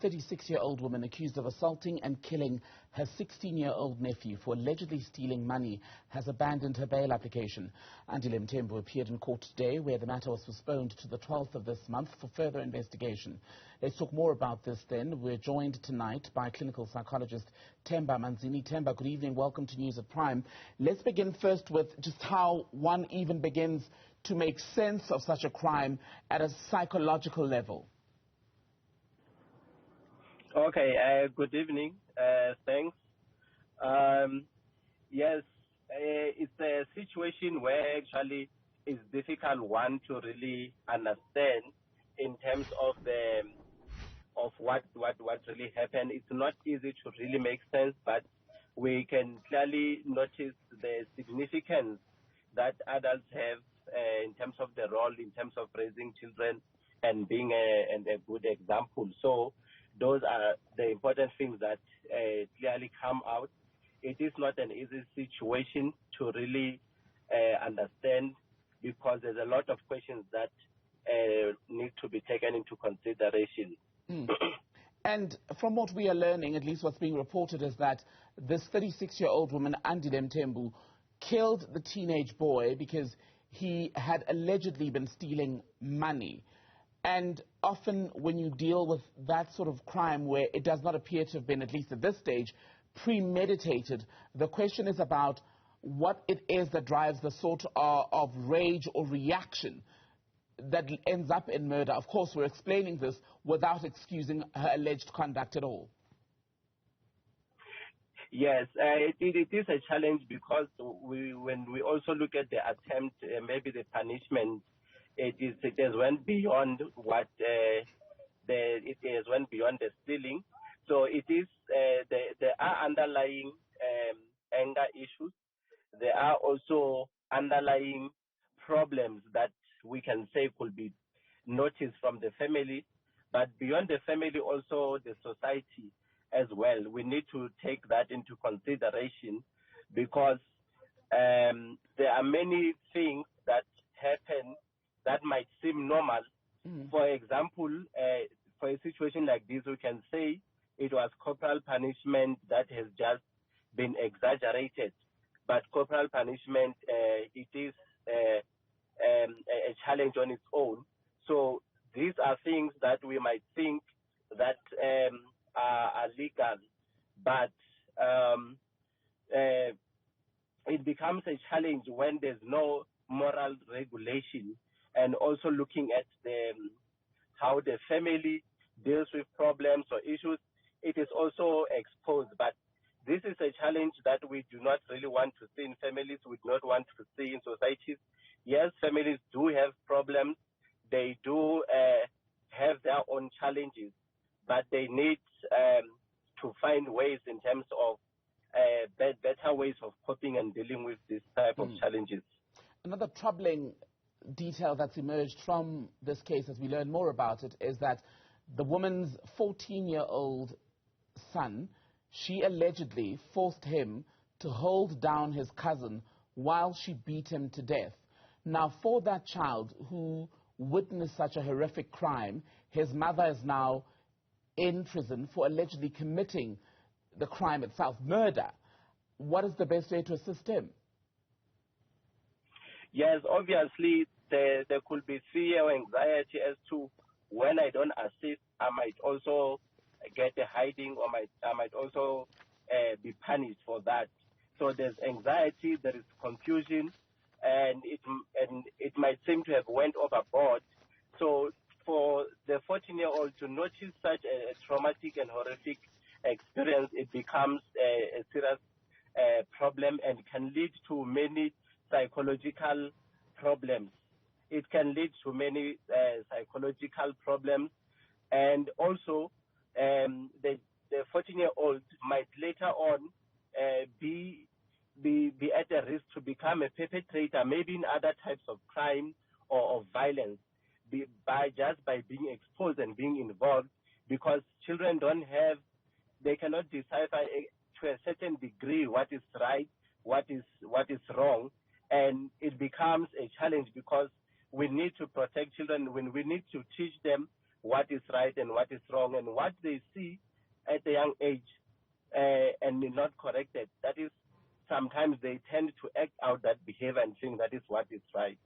36-year-old woman accused of assaulting and killing her 16-year-old nephew for allegedly stealing money has abandoned her bail application. Andile Mthembu appeared in court today, where the matter was postponed to the 12th of this month for further investigation. Let's talk more about this then. We're joined tonight by clinical psychologist Themba Manzini. Themba, good evening. Welcome to News at Prime. Let's begin first with just how one even begins to make sense of such a crime at a psychological level. Okay, good evening. Thanks. Yes, it's a situation where actually it's difficult one to really understand in terms of what really happened. It's not easy to really make sense, but we can clearly notice the significance that adults have in terms of the role, in terms of raising children and being a good example. So those are the important things that clearly come out. It is not an easy situation to really understand, because there's a lot of questions that need to be taken into consideration. And from what we are learning, at least what's being reported, is that this 36-year-old woman, Andile Mthembu, killed the teenage boy because he had allegedly been stealing money. And often when you deal with that sort of crime where it does not appear to have been, at least at this stage, premeditated, the question is about what it is that drives the sort of rage or reaction that ends up in murder. Of course, we're explaining this without excusing her alleged conduct at all. Yes, it is a challenge, because when we also look at the attempt, maybe the punishment, it has went beyond what it has went beyond the stealing. So it is there are underlying anger issues. There are also underlying problems that we can say could be noticed from the family, but beyond the family, also the society as well. We need to take that into consideration, because there are many things that happen that might seem normal. For example, for a situation like this, we can say it was corporal punishment that has just been exaggerated. But corporal punishment, it is a challenge on its own. So these are things that we might think that are legal, but it becomes a challenge when there's no moral regulation, and also looking at how the family deals with problems or issues. It is also exposed, but this is a challenge that we do not really want to see in families. We do not want to see in societies. Yes, families do have problems. They do have their own challenges, but they need to find ways in terms of better ways of coping and dealing with this type of challenges. Another troubling detail that's emerged from this case, as we learn more about it, is that the woman's 14-year-old son, she allegedly forced him to hold down his cousin while she beat him to death. Now, for that child who witnessed such a horrific crime, his mother is now in prison for allegedly committing the crime itself, murder. What is the best way to assist him? Yes, obviously there could be fear or anxiety as to, when I don't assist, I might also get a hiding, or I might also be punished for that. So there's anxiety, there is confusion, and it might seem to have went overboard. So for the 14-year-old to notice such a traumatic and horrific experience, it becomes a serious problem, and can lead to many psychological problems. It can lead to many psychological problems, and also the 14-year-old might later on be at a risk to become a perpetrator, maybe in other types of crime or violence, by being exposed and being involved, because children they cannot decipher to a certain degree what is right, what is wrong, and it becomes a challenge, because we need to protect children, when we need to teach them what is right and what is wrong, and what they see at a young age and not corrected. That is, sometimes they tend to act out that behavior and think that is what is right.